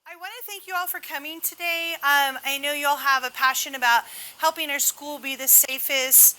I want to thank you all for coming today. I know you all have a passion about helping our school be the safest,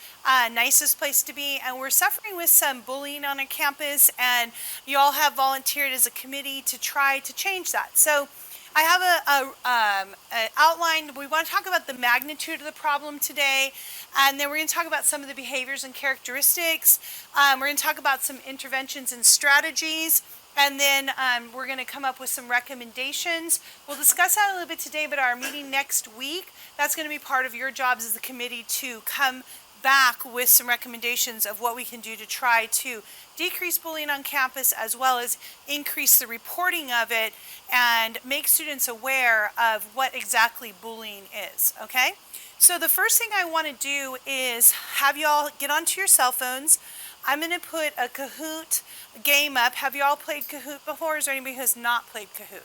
nicest place to be, and we're suffering with some bullying on our campus, and you all have volunteered as a committee to try to change that. So I have a outline. We want to talk about the magnitude of the problem today, and then we're going to talk about some of the behaviors and characteristics. We're going to talk about some interventions and strategies. And then we're going to come up with some recommendations. We'll discuss that a little bit today, but our meeting next week, that's going to be part of your jobs as the committee to come back with some recommendations of what we can do to try to decrease bullying on campus, as well as increase the reporting of it and make students aware of what exactly bullying is, okay? So the first thing I want to do is have you all get onto your cell phones. I'm going to put a Kahoot game up. Have you all played Kahoot before? Is there anybody who has not played Kahoot?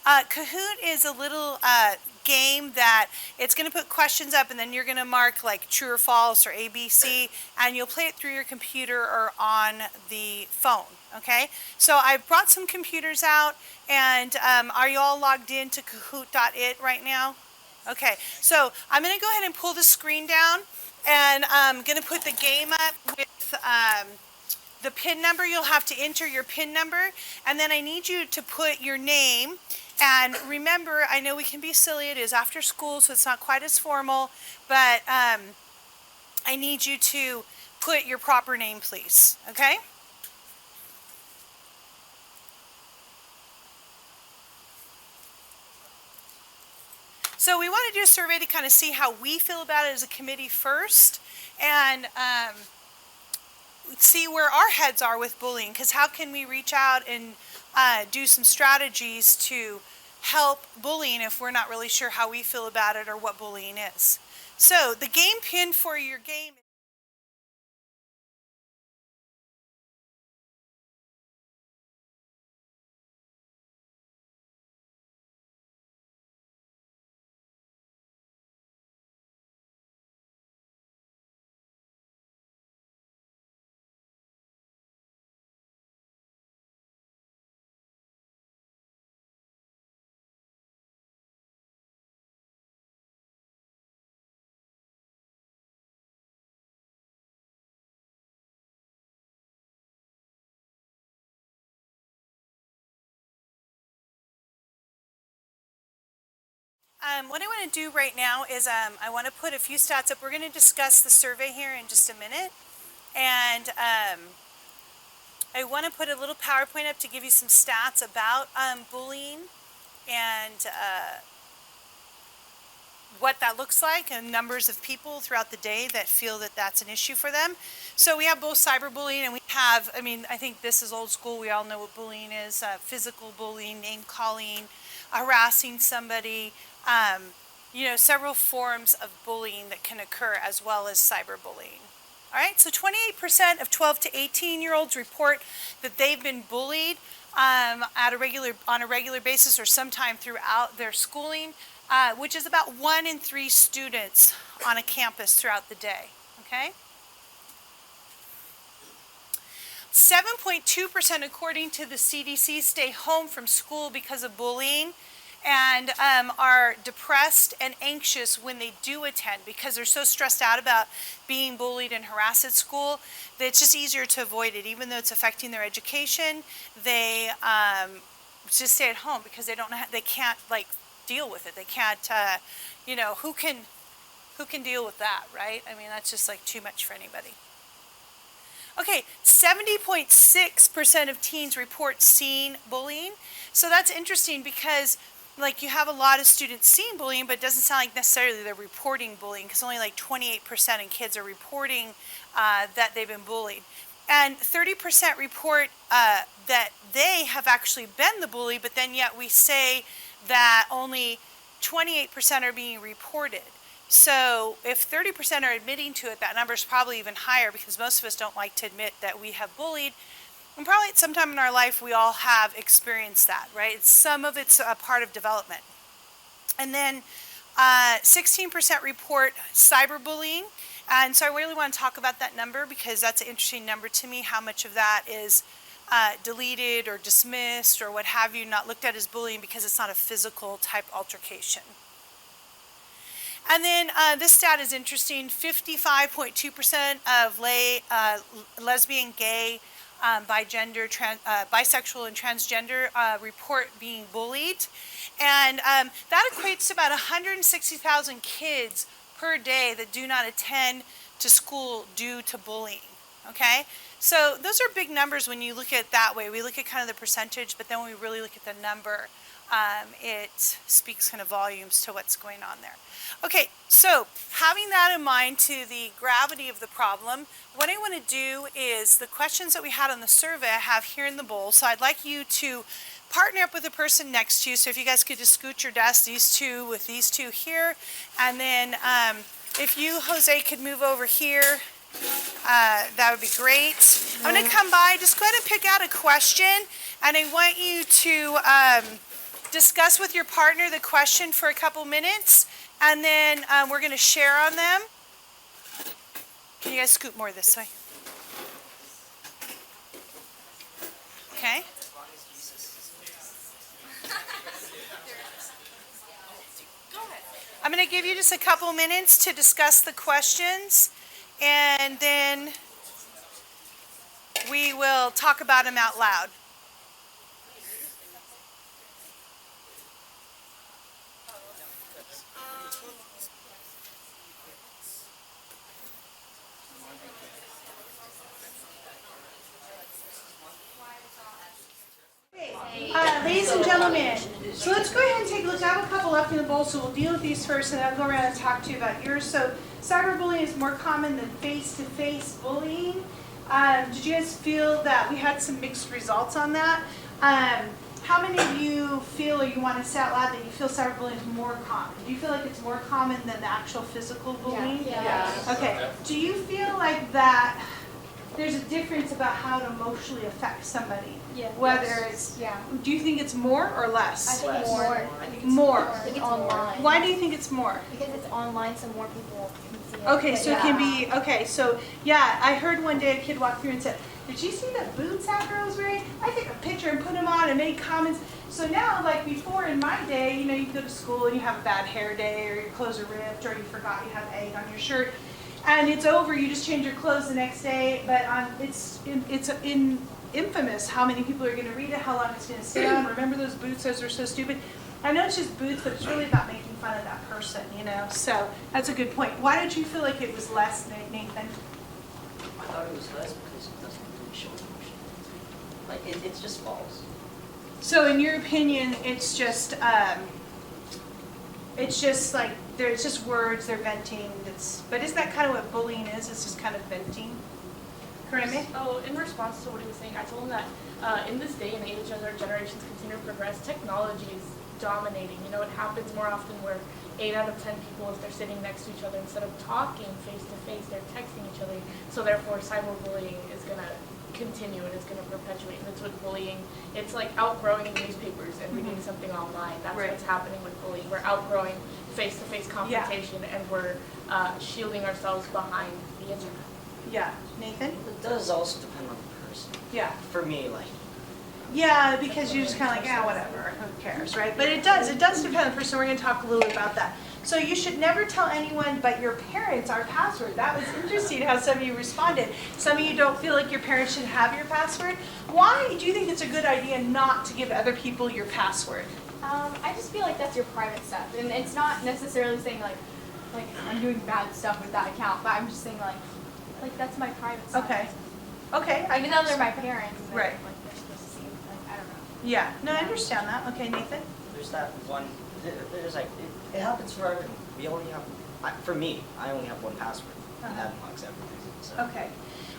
Kahoot is a little game that it's going to put questions up, and then you're going to mark like true or false or ABC, and you'll play it through your computer or on the phone, okay? So I brought some computers out, and are you all logged into Kahoot.it right now? Okay, so I'm going to go ahead and pull the screen down, and I'm going to put the game up with the PIN number. You'll have to enter your PIN number, and then I need you to put your name. And remember, I know we can be silly. It is after school, so it's not quite as formal, but I need you to put your proper name, please, okay? So we want to do a survey to kind of see how we feel about it as a committee first, and see where our heads are with bullying, because how can we reach out and do some strategies to help bullying if we're not really sure how we feel about it or what bullying is. So the game pin for your game. What I want to do right now is I want to put a few stats up. We're going to discuss the survey here in just a minute. And I want to put a little PowerPoint up to give you some stats about bullying and what that looks like and numbers of people throughout the day that feel that that's an issue for them. So we have both cyberbullying and we have, I think this is old school. We all know what bullying is, physical bullying, name calling, harassing somebody, several forms of bullying that can occur as well as cyberbullying. All right, so 28% of 12 to 18-year-olds report that they've been bullied on a regular basis or sometime throughout their schooling, which is about 1 in 3 students on a campus throughout the day, okay? 7.2%, according to the CDC, stay home from school because of bullying and are depressed and anxious when they do attend because they're so stressed out about being bullied and harassed at school that it's just easier to avoid it. Even though it's affecting their education, they just stay at home because they can't deal with it. They can't, who can deal with that, right? That's just too much for anybody. Okay, 70.6% of teens report seeing bullying. So that's interesting because you have a lot of students seeing bullying, but it doesn't sound like necessarily they're reporting bullying because only 28% of kids are reporting that they've been bullied. And 30% report that they have actually been the bully, but then yet we say that only 28% are being reported. So if 30% are admitting to it, that number is probably even higher because most of us don't like to admit that we have bullied. And probably at some time in our life, we all have experienced that, right? Some of it's a part of development. And then 16% report cyberbullying. And so I really want to talk about that number because that's an interesting number to me, how much of that is deleted or dismissed or what have you, not looked at as bullying because it's not a physical type altercation. And then this stat is interesting. 55.2% of lesbian, gay, bisexual, and transgender report being bullied. And that equates to about 160,000 kids per day that do not attend to school due to bullying. Okay? So those are big numbers when you look at it that way. We look at kind of the percentage, but then when we really look at the number, it speaks kind of volumes to what's going on there. Okay, so having that in mind to the gravity of the problem, what I want to do is the questions that we had on the survey I have here in the bowl. So I'd like you to partner up with the person next to you. So if you guys could just scoot your desk, these two with these two here. And then if you, Jose, could move over here, that would be great. I'm going to come by. Just go ahead and pick out a question. And I want you to discuss with your partner the question for a couple minutes. And then we're going to share on them. Can you guys scoot more this way? Okay. I'm going to give you just a couple minutes to discuss the questions, and then we will talk about them out loud. Ladies and gentlemen, so let's go ahead and take a look. I have a couple left in the bowl, so we'll deal with these first, and then I'll go around and talk to you about yours. So cyberbullying is more common than face-to-face bullying. Did you guys feel that we had some mixed results on that? How many of you feel, or you want to say out loud, that you feel cyberbullying is more common? Do you feel like it's more common than the actual physical bullying? Yeah. Okay. Do you feel like that there's a difference about how it emotionally affects somebody? Yeah. Whether it's, do you think it's more or less? I think it's more. More. I think it's online. Why do you think it's more? Because it's online, so more people can see it. Okay, so yeah. it can be, okay, so yeah, I heard one day a kid walk through and said, did you see the boots that girl was wearing? I took a picture and put them on and made comments. So now, like before in my day, you know, you go to school and you have a bad hair day, or your clothes are ripped, or you forgot you have egg on your shirt, and it's over, you just change your clothes the next day, but it's infamous how many people are going to read it, how long it's going to stay on. Remember those boots, those are so stupid. I know it's just boots, but it's really about making fun of that person, you know, so that's a good point. Why did you feel like it was less, Nathan? I thought it was less because it doesn't really show emotion. Like, it's just false. So in your opinion, it's just like, it's just words, they're venting, but isn't that kind of what bullying is? It's just kind of venting? Kareme? Oh, in response to what he was saying, I told him that in this day and age, as our generations continue to progress, technology is dominating. You know, it happens more often where 8 out of 10 people, if they're sitting next to each other, instead of talking face to face, they're texting each other. So therefore, cyberbullying is going to continue and it's going to perpetuate. And it's with bullying. It's like outgrowing newspapers and reading something online. That's Right. what's happening with bullying. We're outgrowing face-to-face confrontation and we're shielding ourselves behind the internet. Yeah. Nathan? It does also depend on the person. Yeah. For me, like, Yeah, because you're just kind of like, yeah, whatever, who cares, right? But it does depend on the person. We're going to talk a little bit about that. So you should never tell anyone but your parents our password. That was interesting how some of you responded. Some of you don't feel like your parents should have your password. Why do you think it's a good idea not to give other people your password? I just feel like that's your private stuff, and it's not necessarily saying like I'm doing bad stuff with that account, but I'm just saying like that's my private stuff. Okay. Okay. Even though they're my parents, and Right. Like they're supposed to see. Like, I don't know. Yeah. No, I understand that. Okay, Nathan. there's that one, there's like, it happens for everyone. We only have, for me, I only have one password, and that unlocks everything, so. Okay.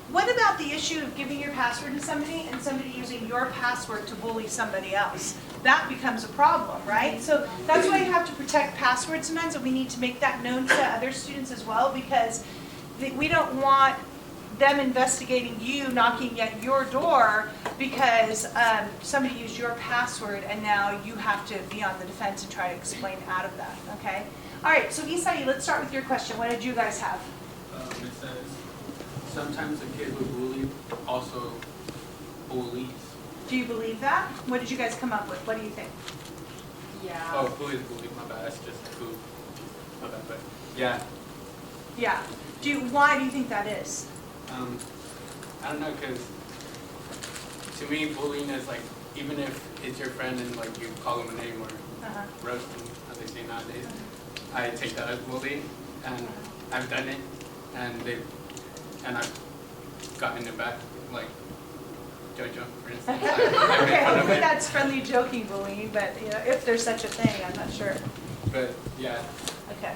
What about the issue of giving your password to somebody and somebody using your password to bully somebody else? That becomes a problem, right? So that's why you have to protect passwords sometimes, and we need to make that known to other students as well, because we don't want them investigating you, knocking at your door because somebody used your password and now you have to be on the defense and try to explain out of that, okay? All right, so Isai, let's start with your question. What did you guys have? It says, sometimes the kid who bullied also bullies. Do you believe that? What did you guys come up with? What do you think? Yeah. Oh, who is bullied? My bad. That's just who. My bad, but yeah. Yeah. Why do you think that is? I don't know, cause to me, bullying is like, even if it's your friend and like you call him a name or roast him, as they say nowadays, I take that as bullying, and I've done it, and I've gotten it back, like JoJo, for instance. I made Okay, fun of hopefully it, that's friendly joking bullying, but if there's such a thing, I'm not sure. but yeah. Okay.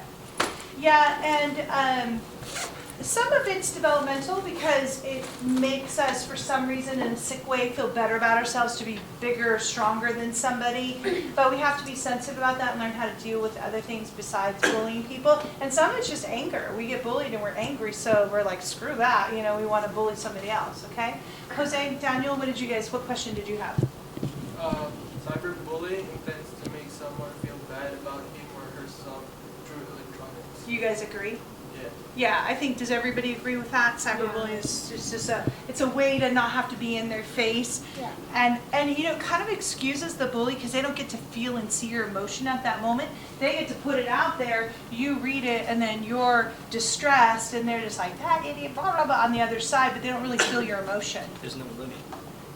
Yeah, and some of it's developmental because it makes us, for some reason, in a sick way, feel better about ourselves to be bigger or stronger than somebody. But we have to be sensitive about that and learn how to deal with other things besides bullying people. And some of it's just anger. We get bullied and we're angry, so we're like, screw that. We want to bully somebody else, okay? Jose, Daniel, what question did you have? Cyberbullying tends to make someone feel bad about him or herself through electronics. You guys agree? Yeah. Yeah, I think, does everybody agree with that? Cyberbullying is just it's a way to not have to be in their face. Yeah. And it kind of excuses the bully because they don't get to feel and see your emotion at that moment. They get to put it out there, you read it, and then you're distressed, and they're just like, that idiot, blah, blah, blah, on the other side, but they don't really feel your emotion. There's no limit.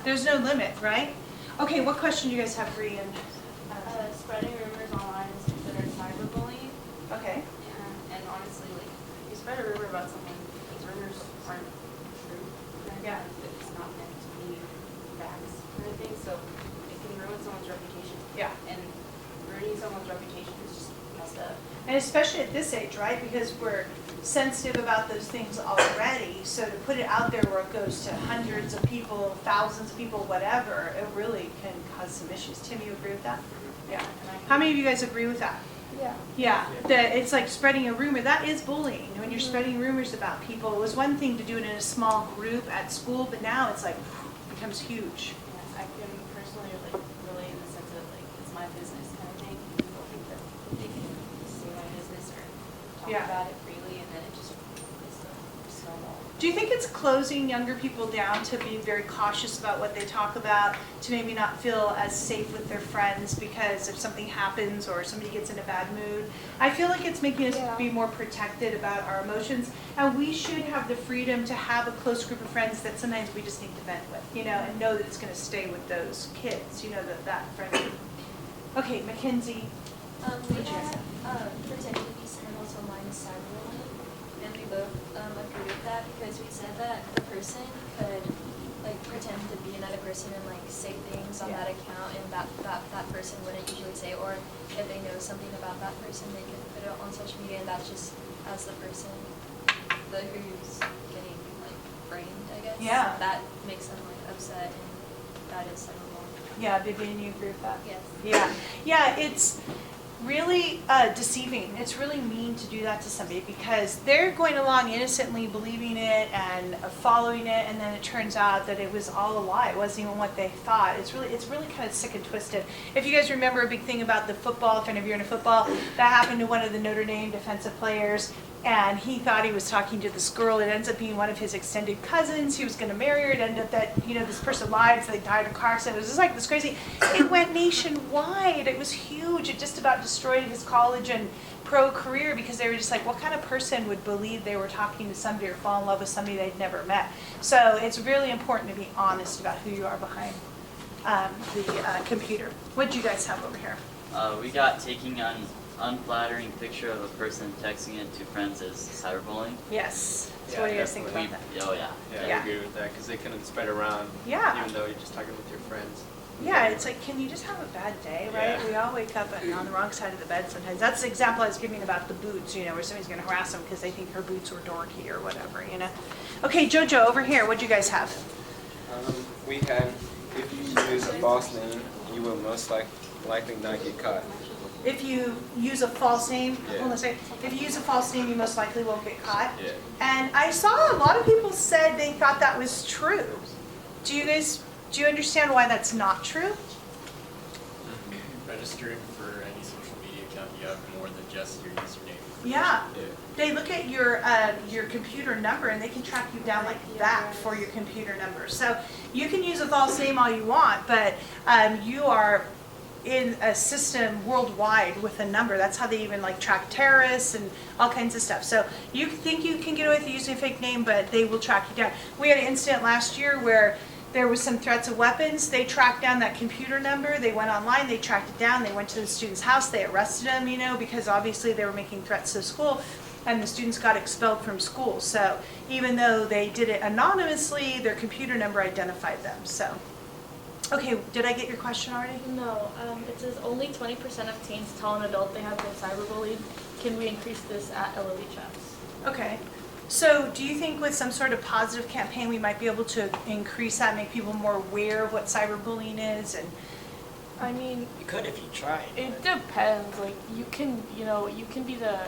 There's no limit, right? Okay, what question do you guys have for Ian? Spreading rumors online is considered cyberbullying. Okay. And honestly, like, if you spread a rumor about someone, these rumors aren't true. Yeah. It's not meant to be facts or anything, so it can ruin someone's reputation. Yeah. And ruining someone's reputation is just messed up. And especially at this age, right? Because we're sensitive about those things already. So to put it out there where it goes to hundreds of people, thousands of people, whatever, it really can cause some issues. Tim, you agree with that? Yeah. How many of you guys agree with that? Yeah. Yeah, that it's like spreading a rumor. That is bullying. When you're spreading rumors about people, it was one thing to do it in a small group at school, but now it's like becomes huge. Yeah, I can personally relate in the sense of like it's my business kind of thing. People think that they can say my business or talk Yeah. about it freely, and then it just it's a snowball. Do you think it's closing younger people down to be very cautious about what they talk about, to maybe not feel as safe with their friends because if something happens or somebody gets in a bad mood? I feel like it's making us be more protected about our emotions, and we should have the freedom to have a close group of friends that sometimes we just need to vent with, and know that it's going to stay with those kids, that friend. Okay, Mackenzie. We had pretending to be someone else online is cyberbullying, and we both agree with that because we said that the person could pretend to be another person and say things on that account, and that person wouldn't usually say, or if they know something about that person, they could put it on social media, and that's just as the person who's getting framed, I guess. Yeah. That makes them upset, and that is cyberbullying. Yeah, Vivian, you agree with that? Yes. Yeah, it's really deceiving. It's really mean to do that to somebody because they're going along innocently believing it and following it, and then it turns out that it was all a lie. It wasn't even what they thought. It's really kind of sick and twisted. If you guys remember a big thing about the football, if any of you are into football, that happened to one of the Notre Dame defensive players. And he thought he was talking to this girl. It ends up being one of his extended cousins. He was going to marry her. It ended up that, this person lied, so they died in a car accident. It was just this crazy. It went nationwide. It was huge. It just about destroyed his college and pro career because they were just what kind of person would believe they were talking to somebody or fall in love with somebody they'd never met? So it's really important to be honest about who you are behind the computer. What do you guys have over here? We got taking an unflattering picture of a person, texting it to friends as cyberbullying. Yes. So what do you guys think about that? Oh yeah. Yeah, I agree with that because they can spread around. Yeah. Even though you're just talking with your friends. Yeah, it's can you just have a bad day, right? Yeah. We all wake up on the wrong side of the bed sometimes. That's the example I was giving about the boots, where somebody's going to harass them because they think her boots were dorky or whatever, Okay, Jojo, over here, what do you guys have? We had, if you use a false name, you will most likely not get caught. If you use a false name, Yeah. hold on a second. If you use a false name, you most likely won't get caught. Yeah. And I saw a lot of people said they thought that was true. Do you understand why that's not true? Registering for any social media account, you have more than just your username. Yeah. Yeah. They look at your computer number and they can track you down like that for your computer number. So you can use a false name all you want, but you are in a system worldwide with a number. That's how they even like track terrorists and all kinds of stuff. So you think you can get away with using a fake name, but they will track you down. We had an incident last year where there was some threats of weapons. They tracked down that computer number. They went online, they tracked it down. They went to the student's house. They arrested him, you know, because obviously they were making threats to the school, and the students got expelled from school. So even though they did it anonymously, their computer number identified them. So, okay, did I get your question already? No, it says only 20% of teens tell an adult they have been cyberbullied. Can we increase this at LOHS? Okay. So do you think with some sort of positive campaign we might be able to increase that, make people more aware of what cyberbullying is? And I mean, You could if you tried. it depends. Like you can be the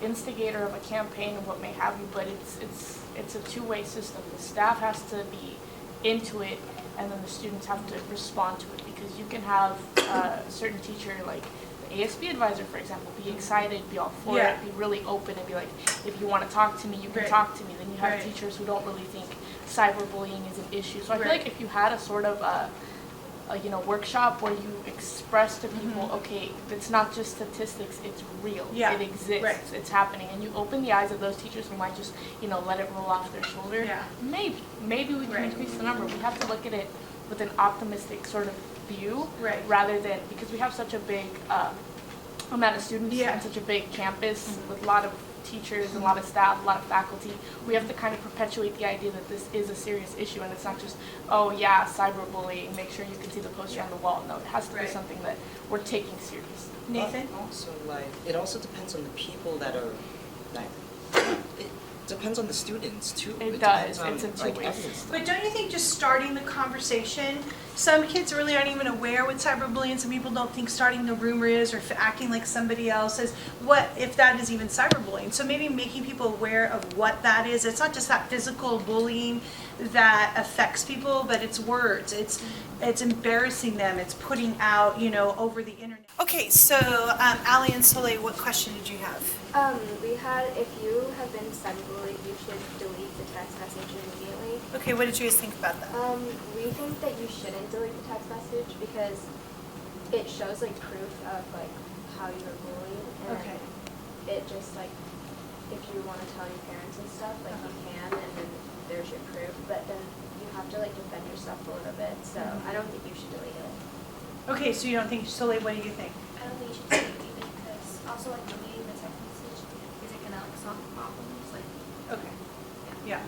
instigator of a campaign and what may have you, but it's a two-way system. The staff has to be into it, and then the students have to respond to it, because you can have a certain teacher, like the ASB advisor, for example, be excited, be all for Yeah. it, be really open, and be like, if you want to talk to me, you can Right. talk to me. Then you have Right. teachers who don't really think cyberbullying is an issue. So I feel Right. like if you had a sort of a workshop where you express to people, Mhm. okay, it's not just statistics, it's real, Yeah. it exists, Right. it's happening, and you open the eyes of those teachers who might just, let it roll off their shoulder. Yeah. Maybe we can Right. increase the number. We have to look at it with an optimistic sort of view, Right. rather than, because we have such a big amount of students Yeah. and such a big campus with a lot of teachers, a lot of staff, a lot of faculty. We have to kind of perpetuate the idea that this is a serious issue, and it's not just, oh yeah, cyberbullying, make sure you can see the poster on the wall. No, it has to be Right. something that we're taking seriously. Nathan? Also, like, it also depends on the people that are, like, it depends on the students too. It depends does. on, It's a like, two-way everything. system. But don't you think just starting the conversation, some kids really aren't even aware what cyberbullying, some people don't think starting the rumor is, or acting like somebody else is, what if that is even cyberbullying? So maybe making people aware of what that is. It's not just that physical bullying that affects people, but it's words, it's embarrassing them, it's putting out, over the internet. Okay, so Allie and Soleil, what question did you have? We had, if you have been cyberbullied, you should delete the text message immediately. Okay, what did you guys think about that? We think that you shouldn't delete the text message because it shows like proof of like how you were bullied, and Okay. it just like if you want to tell your parents and stuff, like you can, and then there's your proof. But then you have to like defend yourself a little bit. So I don't think you should delete it. Okay, so you don't think, Soleil, what do you think? I don't think you should delete it because also like deleting the text message is it gonna like solve the problems like Okay, yeah,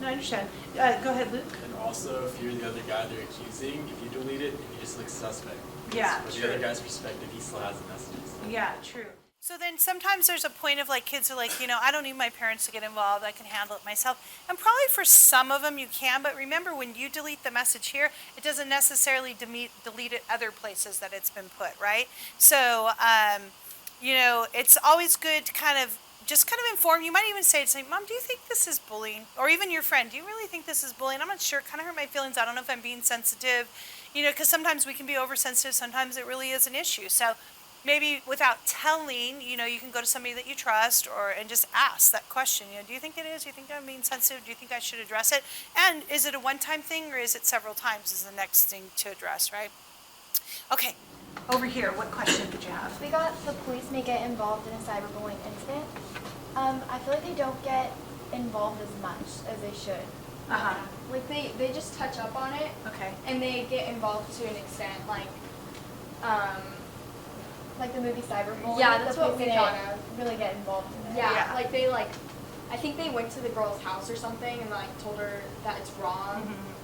no, I understand. Go ahead, Luke. And also, if you're the other guy they're accusing, if you delete it, then you just look suspect. Yeah, From true. the other guy's perspective, he still has the messages. Yeah, true. So then sometimes there's a point of like kids are like, I don't need my parents to get involved, I can handle it myself. And probably for some of them you can, but remember when you delete the message here, it doesn't necessarily delete it other places that it's been put, right? So, it's always good to kind of inform. You might even say, Mom, do you think this is bullying? Or even your friend, do you really think this is bullying? I'm not sure, kind of hurt my feelings. I don't know if I'm being sensitive. Because sometimes we can be oversensitive, sometimes it really is an issue. So maybe without telling, you can go to somebody that you trust and just ask that question. Do you think it is? Do you think I'm being sensitive? Do you think I should address it? And is it a one-time thing or is it several times is the next thing to address, right? Okay, over here, what question did you have? We got the police may get involved in a cyberbullying incident. I feel like they don't get involved as much as they should. Uh-huh. Like they just touch up on it. Okay. And they get involved to an extent, like the movie Cyberbullying. Yeah, that's the what we police thought didn't really get involved in it. Yeah, like they I think they went to the girl's house or something and like told her that it's wrong. Mm-hmm.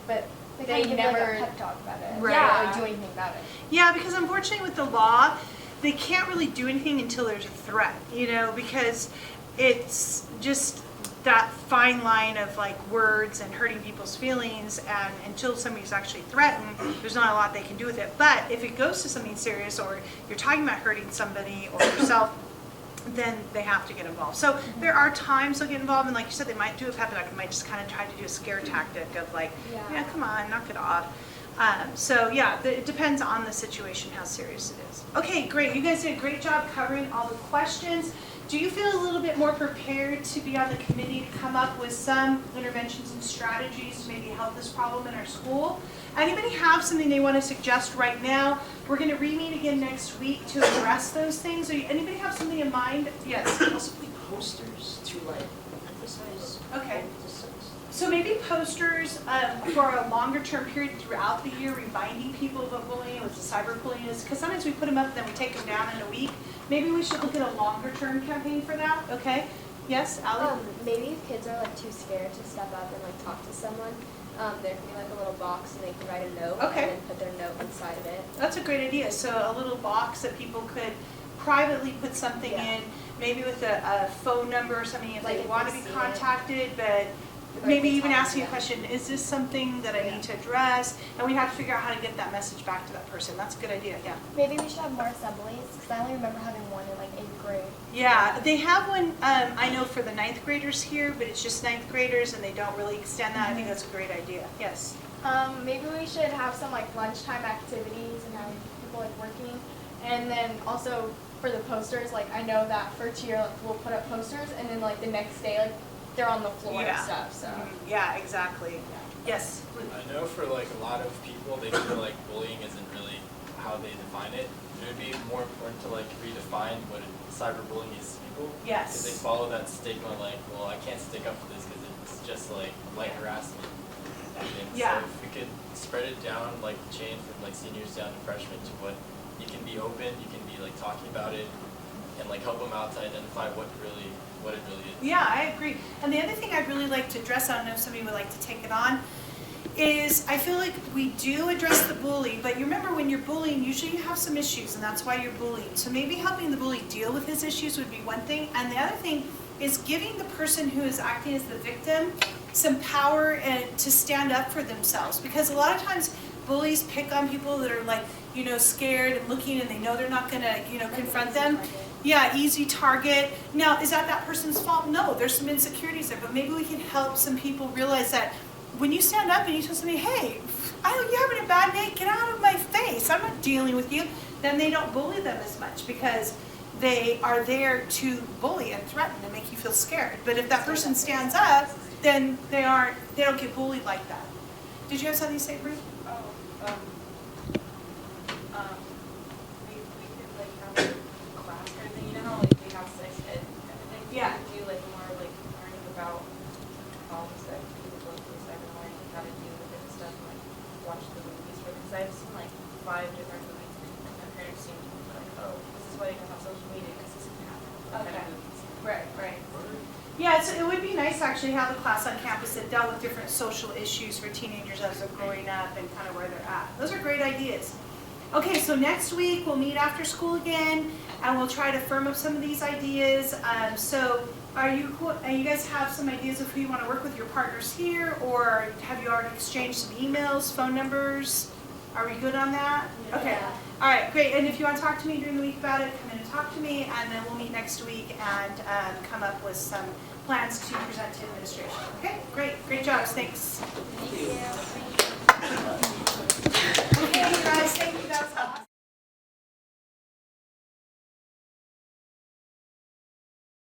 But They they give, never like, a pep talk about it. Right. Yeah, or do anything about it. Yeah, because unfortunately with the law, they can't really do anything until there's a threat, because it's just that fine line of like words and hurting people's feelings, and until somebody's actually threatened, there's not a lot they can do with it. But if it goes to something serious or you're talking about hurting somebody or yourself, then they have to get involved. So there are times they'll get involved, and like you said, they might do a pep talk. They might just kind of try to do a scare tactic of like, yeah, come on, knock it off. So yeah, it depends on the situation, how serious it is. Okay, great. You guys did a great job covering all the questions. Do you feel a little bit more prepared to be on the committee to come up with some interventions and strategies to maybe help this problem in our school? Anybody have something they want to suggest right now? We're going to re-meet again next week to address those things. Anybody have something in mind? Yes. Possibly posters to like emphasize. Okay. So maybe posters for a longer term period throughout the year, reminding people of what bullying, what the cyberbullying is, because sometimes we put them up and then we take them down in a week. Maybe we should look at a longer term campaign for that. Okay. Yes, Allie? Maybe if kids are like too scared to step up and like talk to someone, there can be like a little box and they can write a note Okay. and then put their note inside of it. That's a great idea. So a little box that people could privately put something in, maybe with a phone number or something if Like they if want they to be see it. contacted, but Or maybe if they even talk asking a to them. question, is this something that I need to address? And we have to figure out how to get that message back to that person. That's a good idea, yeah. Maybe we should have more assemblies because I only remember having one in like 8th grade. Yeah, they have one, I know for the 9th graders here, but it's just 9th graders and they don't really extend that. I think that's a great idea, yes. Maybe we should have some like lunchtime activities and have people like working. And then also for the posters, like I know that for cheer like, we'll put up posters and then like the next day like they're on the floor Yeah. and stuff. So Yeah, exactly. Yes. I know for like a lot of people, they feel like bullying isn't really how they define it. It would be more important to like redefine what cyberbullying is to people. Yes. Because they follow that stigma like, well, I can't stick up for this because it's just like light harassment. And Yeah. So if we could spread it down like the chain from like seniors down to freshmen to what you can be open, you can be like talking about it, and like help them out to identify what it really is. Yeah, I agree. And the other thing I'd really like to address, I don't know if somebody would like to take it on, is I feel like we do address the bully, but you remember when you're bullying, usually you have some issues and that's why you're bullying. So maybe helping the bully deal with his issues would be one thing. And the other thing is giving the person who is acting as the victim some power and to stand up for themselves. Because a lot of times bullies pick on people that are like, you know, scared and looking and they know they're not gonna, you know, confront them. Yeah, easy target. Now, is that person's fault? No, there's some insecurities there, but maybe we can help some people realize that when you stand up and you tell somebody, hey, you're having a bad day, get out of my face, I'm not dealing with you, then they don't bully them as much because they are there to bully and threaten and make you feel scared. But if that person stands up, then they don't get bullied like that. Did you have something to say, Bruce? We could like have a class kind of thing, you know how like we have sex ed kind of thing? Yeah. We could do like more like learning about problems that people go through cyberbullying, like how to deal with it and stuff, and like watch the movies for it. Because I've seen like 5 different movies and my parents seem to be like, oh, this is why you don't have social media because this can happen. Kind of movies. Right. Yeah, it would be nice to actually have a class on campus that dealt with different social issues for teenagers as they're growing up and kind of where they're at. Those are great ideas. Okay, so next week we'll meet after school again and we'll try to firm up some of these ideas. So you guys have some ideas of who you want to work with, your partners here, or have you already exchanged some emails, phone numbers? Are we good on that? Okay. Yeah. All right, great. And if you want to talk to me during the week about it, come in and talk to me, and then we'll meet next week and come up with some plans to present to administration. Okay, great jobs, thanks.